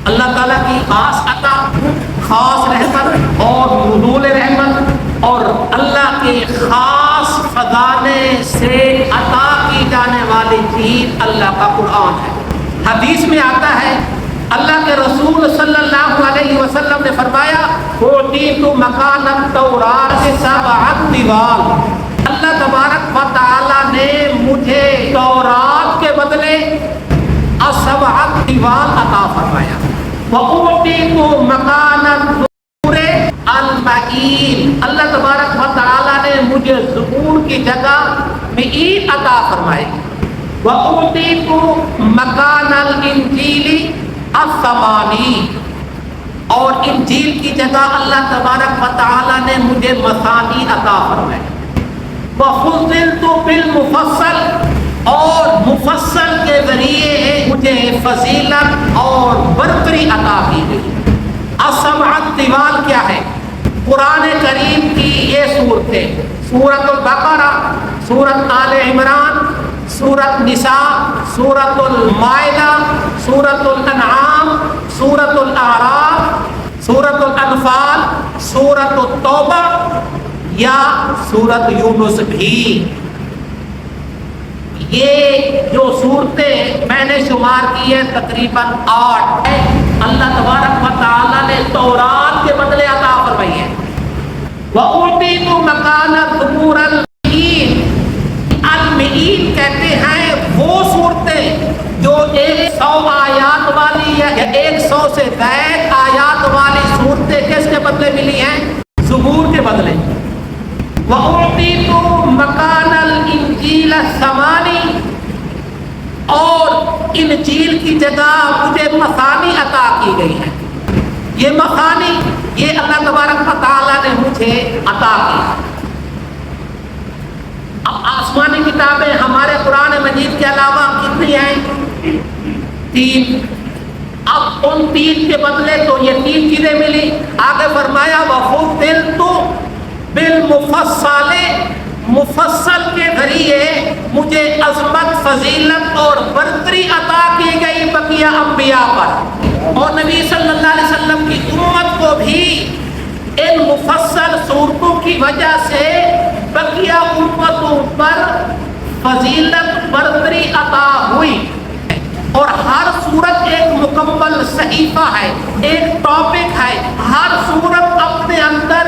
اللہ تعالیٰ کی خاص عطا، خاص رحمت اور نزول رحمت اور اللہ کے خاص خزانے سے عطا کی جانے والی چیز اللہ کا قرآن ہے۔ حدیث میں آتا ہے اللہ کے رسول صلی اللہ علیہ وسلم نے فرمایا اُوتیتُ مکان التوراۃ سبع طوال، اللہ تبارک و تعالیٰ نے مجھے تورات کے بدلے سبع طوال عطا فرمایا۔ وَأُوتِيتُ مَكَانَ الزُّبُورِ الْمَعِينِ، اللہ تبارک و تعالیٰ نے مجھے زبور کی جگہ معین عطا فرمائی۔ وَأُوتِيتُ مَكَانَ الْإِنْجِيلِ الثَّمَانِي، اور انجیل کی جگہ اللہ تبارک و تعالیٰ نے مجھے مثانی عطا فرمائے۔ وَفُضِّلْتُ بِالْمُفَصَّل، اور مفصل کے ذریعے مجھے فضیلت اور برتری عطا کی گئی۔ السبع طوال کیا ہے؟ قرآن کریم کی یہ صورتیں، سورۃ البقرہ، سورۃ آل عمران، سورۃ نساء، سورۃ المائدہ، سورۃ الانعام، سورۃ الاعراف، سورۃ الانفال، سورۃ التوبہ یا سورۃ یونس بھی، یہ جو صورتیں میں نے شمار کی ہے تقریباً 8 ہے، اللہ تبارک و تعالیٰ نے تورات کے بدلے عطا فرمائی ہے۔ وَأُوتِيتُ مَكَانَ الزُّبُورِ الْمَعِينِ، المعین کہتے ہیں وہ صورتیں جو 100 آیات والی یا 100 سے زائد آیات والی صورتیں کس کے بدلے ملی ہیں؟ زبور کے بدلے۔ وَأُعْطِيتُ مَكَانَ الْإِنْجِيلَ الثَّمَانِي، اور انجیل کی جگہ مجھے مثانی عطا کی گئی ہے۔ یہ مثانی یہ اللہ تبارک و تعالیٰ نے مجھے عطا کی۔ اب آسمانی کتابیں ہمارے قرآن مجید کے علاوہ کتنی ہیں؟ 3۔ اب ان 3 کے بدلے تو یہ 3 چیزیں ملی۔ آگے فرمایا وَفُضِّلْتُ بالمفصل، مفصل کے ذریعے مجھے عظمت، فضیلت اور برتری عطا کی گئی بقیہ انبیاء پر، اور نبی صلی اللہ علیہ وسلم کی امت کو بھی ان مفصل صورتوں کی وجہ سے بقیہ امتوں پر فضیلت، برتری عطا ہوئی۔ اور ہر صورت ایک مکمل صحیفہ ہے، ایک ٹاپک ہے، ہر صورت اپنے اندر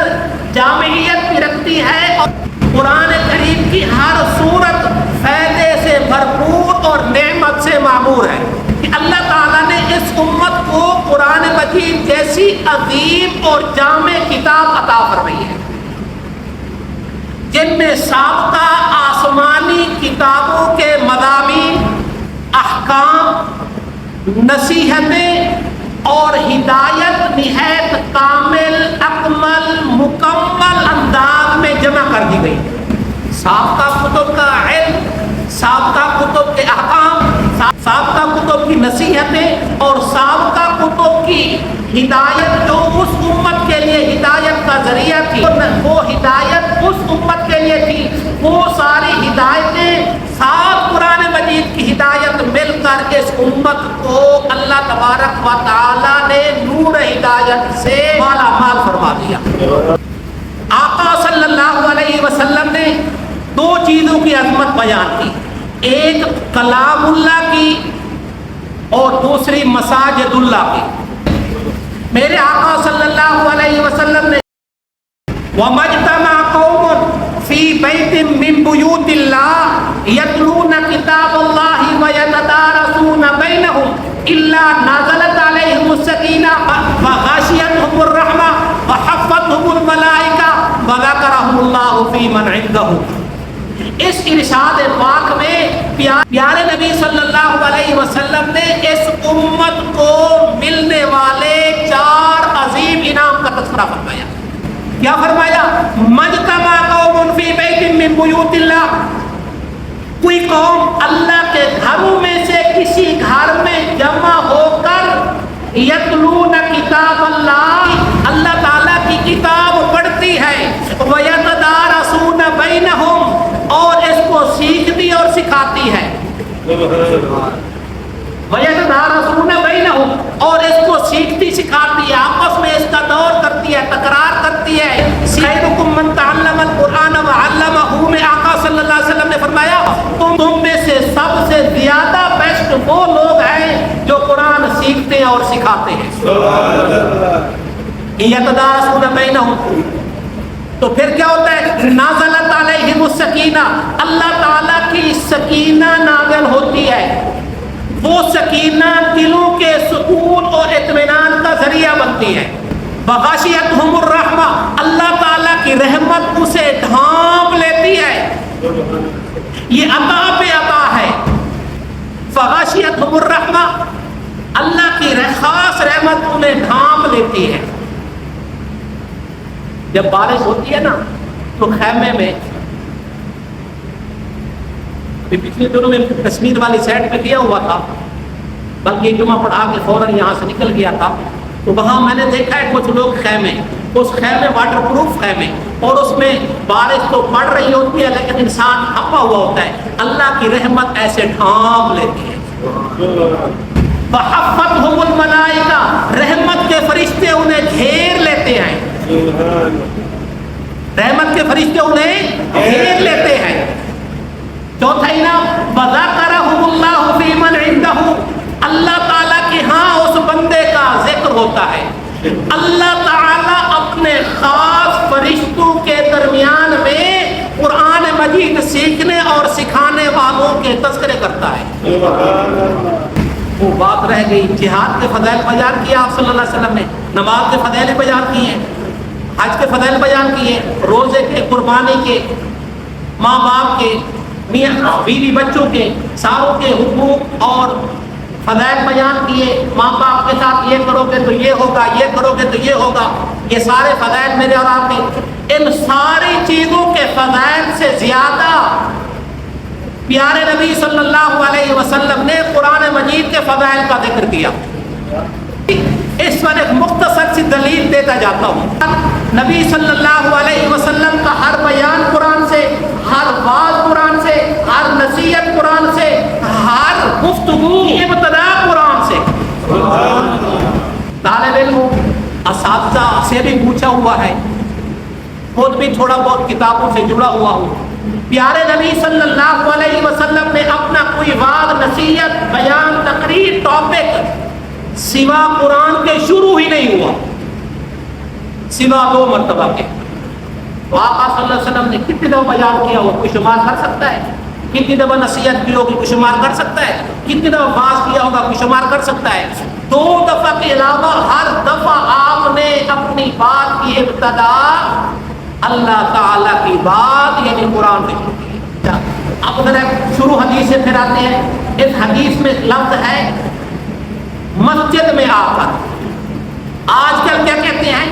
جامعیت بھی رکھتی ہے، اور قرآن کریم کی ہر صورت فائدے سے بھرپور اور نعمت سے معمور ہے کہ اللہ تعالیٰ نے اس امت کو قرآن مجید جیسی عظیم اور جامع کتاب عطا فرمائی ہے، جن میں سابقہ آسمانی کتابوں کے مضامین، احکام، نصیحتیں اور ہدایت نہایت کامل، اکمل، مکمل انداز میں جمع کر دی گئی۔ سابقہ کتب کا علم، سابقہ کتب کے احکام، سابقہ کتب کی نصیحتیں اور سابقہ کتب کی ہدایت جو اس امت کے لیے ہدایت کا ذریعہ تھی، وہ ہدایت اس امت کے لیے تھی، وہ ساری ہدایتیں ساتھ قرآن مجید کی ہدایت مل کر اس امت کو اللہ تبارک و تعالیٰ نے نور ہدایت سے مالا مال فرما دیا۔ آقا صلی اللہ علیہ وسلم نے 2 چیزوں کی عظمت بیان کی، ایک کلام اللہ کی اور دوسری مساجد اللہ کی۔ میرے آقا صلی اللہ علیہ وسلم نے وَمَجْتَمَعَ قَوْمٌ فِي بَيْتٍ مِّن بُيُوتِ اللَّهِ يَتْلُونَ كِتَابَ اللَّهِ وَيَتَدَارَسُونَ بَيْنَهُمْ إِلَّا نَزَلَتْ عَلَيْهِمُ السَّكِينَةُ وَغَشِيَتْهُمُ الرَّحْمَةُ وَحَفَّتْهُمُ الْمَلَائِكَةُ وَذَكَرَهُمُ اللَّهُ فِي مَنْ عِندَهُ۔ اس ارشاد پاک میں پیارے نبی صلی اللہ علیہ وسلم نے اس امت کو ملنے والے 4 عظیم انعام کا تذکرہ فرمایا۔ کیا فرمایا؟ مجتمع قوم فی بیت من بیوت اللہ، کوئی قوم اللہ کے گھروں میں سے کسی گھر میں جمع ہو کر یتلون کتاب اللہ، اللہ تعالیٰ کی کتاب پڑھتی ہے، ویتدارسون بینہم، اور اس کو سیکھتی اور سکھاتی ہے، ویتدارسون بینہم، اور اس کو سیکھتے ہیں اور سکھاتے ہیں. یتدارسون بینہم. تو پھر کیا ہوتا ہے؟ نازلت علیہم السکینہ، اللہ تعالیٰ کی سکینہ نازل ہوتی ہے. وہ سکینہ دلوں کے سکون اور اطمینان کا ذریعہ بنتی ہے. وغاشیتہم الرحمہ، اللہ تعالیٰ کی رحمت اسے ڈھانپ لیتی ہے. یہ عطا پہ عطا ہے. وغاشیتہم الرحمہ، اللہ کی خاص رحمت انہیں ڈھانپ لیتی ہے. جب بارش ہوتی ہے نا تو خیمے میں، پچھلے دنوں میں کشمیر والی سائڈ پہ کیا ہوا تھا، بلکہ جمعہ پڑھا کے فوراً یہاں سے نکل گیا تھا، تو وہاں میں نے دیکھا ہے کچھ لوگ خیمے، اس خیمے واٹر پروف خیمے، اور اس میں بارش تو پڑ رہی ہوتی ہے لیکن انسان چھپا ہوا ہوتا ہے، اللہ کی رحمت ایسے ڈھانپ لیتی ہے. فحفتہم الملائکہ، رحمت کے فرشتے انہیں گھیر لیتے ہیں. رحمت کے فرشتے انہیں گھیر لیتے ہیں. چوتھا انعام وذکرہم اللہ فی من عندہ، اللہ تعالیٰ کے ہاں اس بندے کا ذکر ہوتا ہے. اللہ تعالیٰ اپنے خاص فرشتوں کے درمیان میں قرآن مجید سیکھنے اور سکھانے والوں کے تذکرے کرتا ہے. وہ بات رہ گئی، جہاد کے فضائل بیان کیا آپ صلی اللہ علیہ وسلم نے، نماز کے فضائل بیان کیے، حج کے فضائل بیان کیے، روزے کے، قربانی کے، ماں باپ کے، میاں بیوی بچوں کے، ساروں کے حقوق اور فضائل بیان کیے. ماں باپ کے ساتھ یہ کرو گے تو یہ ہوگا، یہ کرو گے تو یہ ہوگا. یہ سارے فضائل میرے اور آپ کے، ان ساری چیزوں کے فضائل سے زیادہ پیارے نبی صلی اللہ علیہ وسلم نے قرآن مجید کے فضائل کا ذکر کیا. اس پر ایک مختصر سی دلیل دیتا جاتا ہوں. نبی صلی اللہ علیہ وسلم کا ہر بیان قرآن سے، ہر واز قرآن سے، ہر نصیحت قرآن سے، ہر گفتگو کی ابتدا قرآن سے. طالب علم اساتذہ سے بھی پوچھا ہوا ہے، خود بھی تھوڑا بہت کتابوں سے جڑا ہوا ہوں. پیارے نبی صلی اللہ علیہ وسلم نے اپنا کوئی واز، نصیحت، بیان، تقریر، ٹاپک سوا قرآن کے شروع ہی نہیں ہوا، سوا 2 مرتبہ کے. تو آقا صلی اللہ علیہ وسلم نے کتنی دفعہ بیان کیا ہو کوئی شمار کر سکتا ہے؟ کتنی دفعہ نصیحت کی ہوگی کوئی شمار کر سکتا ہے؟ کتنی دفعہ واز کیا ہوگا کوئی شمار کر سکتا ہے؟ 2 دفعہ کے علاوہ ہر دفعہ آپ نے اپنی بات کی ابتدا اللہ تعالیٰ کی بات یعنی قرآن سے شروع کی. اب ذرا شروع حدیث سے پھر آتے ہیں. اس حدیث میں لفظ ہے مسجد میں آ کر. آج کل کیا کہتے ہیں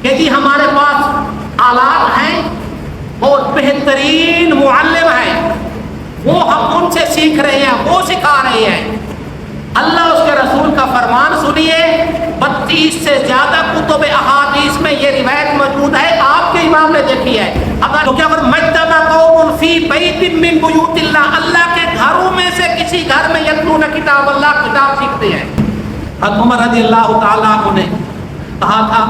کہ جی ہمارے پاس آلات ہیں اور بہترین معلم ہیں، وہ ہم ان سے سیکھ رہے ہیں، وہ سکھا رہے ہیں. اللہ اس کے رسول کا فرمان سنیے، 32 سے زیادہ کتب احادیث میں یہ روایت موجود ہے، آپ کے امام نے دیکھی ہے. اگر تو کیا مجتمع قوم فی بیت من بیوت اللہ، اللہ کے گھروں میں سے کسی گھر میں یتلون کتاب اللہ، کتاب سیکھتے ہیں. حضرت عمر رضی اللہ تعالیٰ عنہ نے کہا تھا،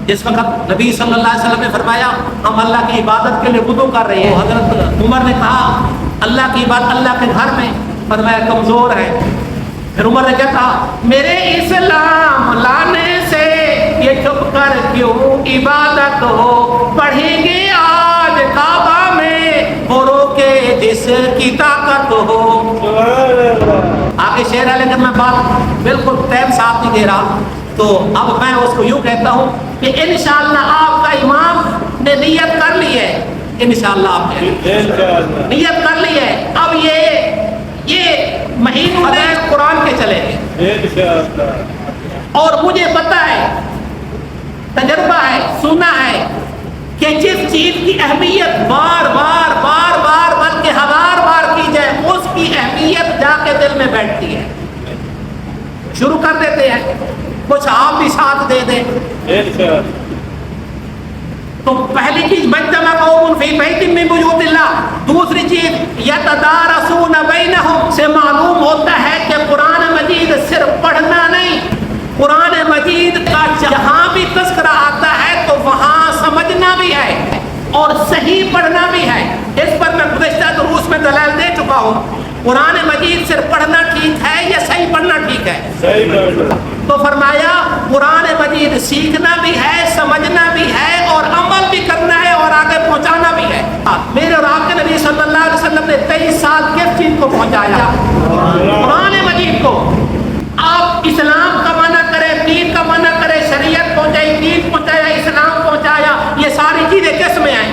جس وقت نبی صلی اللہ علیہ وسلم نے فرمایا ہم اللہ کی عبادت کے لیے وضو کر رہے ہیں، حضرت عمر نے کہا اللہ کی عبادت اللہ کے گھر میں، فرمایا کمزور ہے. پھر عمر نے کیا کہا میرے اسلام لانے سے یہ چھپ کر کیوں عبادت ہو، پڑھیں گے آج کعبہ میں غوروں کے جس کی طاقت ہو. آگے شعر ہے لیکن میں بات بالکل ٹائم ساتھ نہیں دے رہا، تو اب میں اس کو یوں کہتا ہوں کہ انشاءاللہ آپ کا امام نے نیت کر لی ہے، انشاءاللہ آپ نے نیت کر لی ہے. اب یہ مہینے قرآن کے چلے گے، اور مجھے پتا ہے، تجربہ ہے، سنا ہے کہ جس چیز کی اہمیت بار بار بار بار بلکہ 1000 بار کی جائے، اس کی اہمیت جا کے دل میں بیٹھتی ہے. شروع کر دیتے ہیں، کچھ آپ بھی ساتھ دے دیں. تو پہلی چیز مجتمع قوم فی بیت من بیوت اللہ. دوسری چیز یتدارسون بینہم سے معلوم ہوتا ہے کہ قرآن مجید صرف پڑھنا نہیں، قرآن مجید کا جہاں بھی تذکرہ آتا ہے تو وہاں سمجھنا بھی ہے اور صحیح پڑھنا بھی ہے. اس پر میں گزشتہ دروس میں دلائل دے چکا ہوں قرآن مجید صرف پڑھنا ٹھیک ہے یا صحیح پڑھنا ٹھیک ہے؟ صحیح پڑھنا۔ تو فرمایا قرآن مجید سیکھنا بھی ہے، سمجھنا بھی ہے اور عمل بھی کرنا ہے اور آگے پہنچانا بھی ہے۔ میرے اور آپ کے نبی صلی اللہ علیہ وسلم نے 23 سال کس چیز کو پہنچایا؟ قرآن مجید کو۔ آپ اسلام کا منع کرے، دین کا منع کرے، شریعت پہنچائی، دین پہنچایا، اسلام پہنچایا، یہ ساری چیزیں کس میں آئیں؟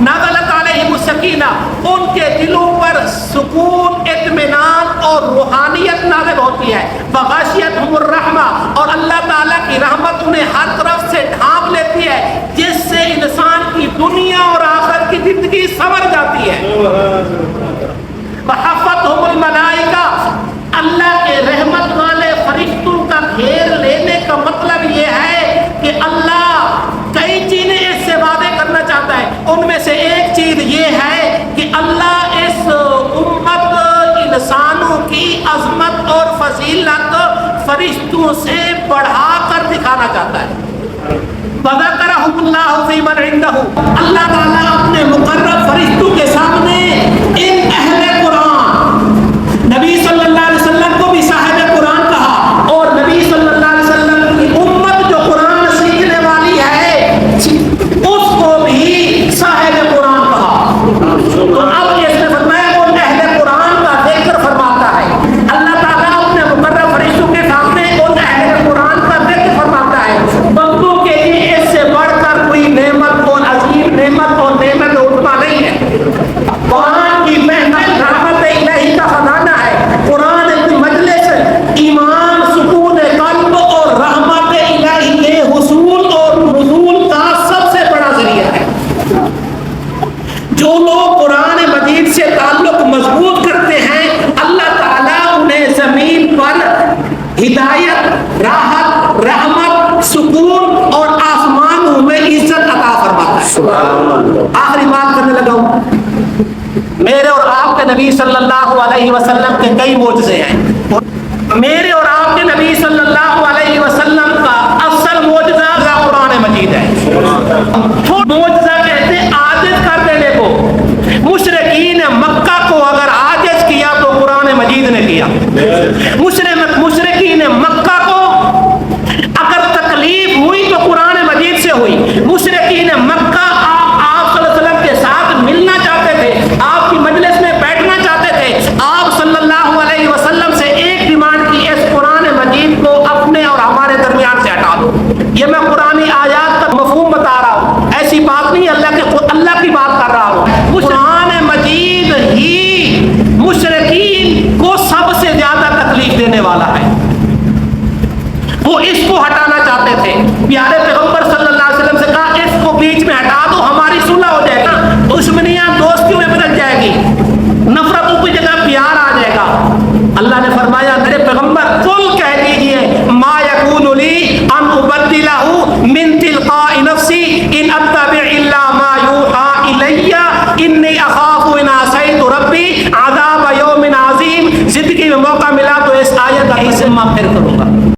نازلت علیہم السکینہ، ان کے دلوں پر سکون، اطمینان اور روحانیت نازل ہوتی ہے۔ وغاشیتہم الرحمہ، اور اللہ تعالیٰ کی رحمت انہیں ہر طرف سے ڈھانپ لیتی ہے، جس سے انسان کی دنیا اور آخرت کی زندگی سنور جاتی ہے۔ وحفتہم الملائکہ، اللہ کے رحمت والے فرشتوں کا گھیر لینے کا مطلب یہ ہے کہ اللہ کئی چیزیں اس سے وعدے کرنا چاہتا ہے، ان میں سے ایک چیز یہ ہے کہ اللہ اس امت انسانوں کی عظمت اور فضیلت فرشتوں سے بڑھا کر دکھانا چاہتا ہے۔ وذکرہم اللہ فی من عندہ، اللہ تعالیٰ اپنے مقرب فرشتوں کے سامنے ان اہل قرآن، نبی صلی اللہ علیہ وسلم کو بھی صاحب قرآن کہا، اور نبی صلی اللہ علیہ وسلم کی امت جو قرآن سیکھنے والی ہے اس کو بھی صاحب قرآن کہا۔ تو اب اس نے فرمایا وہ اہل قرآن کا ذکر فرماتا ہے، اللہ تعالیٰ اپنے مقرب فرشتوں کے سامنے ان اہل قرآن کا ذکر فرماتا ہے۔ بندوں کے لیے اس سے بڑھ کر کوئی نعمت اور عظیم نعمت اور نعمت عظمیٰ نہیں ہے۔ قرآن کی محنت رحمت الہی کا خزانہ ہے، قرآن کی مجلس ایمان، سکون قلب اور رحمت الہی کے حصول اور نزول کا سب سے بڑا ذریعہ ہے۔ جو لوگ قرآن مجید سے تعلق مضبوط کرتے ہیں اللہ تعالیٰ انہیں زمین پر ہدایت، راحت، رحمت، سکون اور آسمانوں میں عزت عطا فرماتا ہے۔ آخری بات کرنے لگا ہوں، میرے اور آپ کے نبی صلی اللہ علیہ وسلم کے کئی معجزے ہیں۔ میرے اور آپ کے نبی صلی اللہ علیہ وسلم کا اصل معجزہ قرآن مجید ہے۔ معجزہ کہتے ہیں عاجز کر دینے کو۔ مشرکین مکہ کو اگر عاجز کیا تو قرآن مجید نے کیا۔ مشرکین مکہ کو اگر تکلیف ہوئی تو قرآن مجید سے ہوئی۔ مشرکین مکہ آپ صلی اللہ علیہ وسلم کے ساتھ ملنا چاہتے تھے، آپ کی مجلس میں بیٹھنا چاہتے تھے، آپ صلی اللہ علیہ وسلم سے ایک ڈیمانڈ کی، اس قرآن مجید کو اپنے اور ہمارے درمیان سے ہٹا دو۔ یہ میں قرآنی آیات کا مفہوم بتا رہا ہوں، ایسی بات نہیں، اللہ کی بات کر رہا ہوں۔ قرآن مجید ہی مشرکین کو سب سے زیادہ تکلیف دینے والا ہے، وہ اس کو ہٹانا چاہتے تھے۔ پیارے پیغمبر صلی اللہ علیہ وسلم سے کہا اس کو بیچ میں ہٹا دو، ہماری صلح ہو جائے گا، دشمنیاں دوستیوں میں بدل جائے گی۔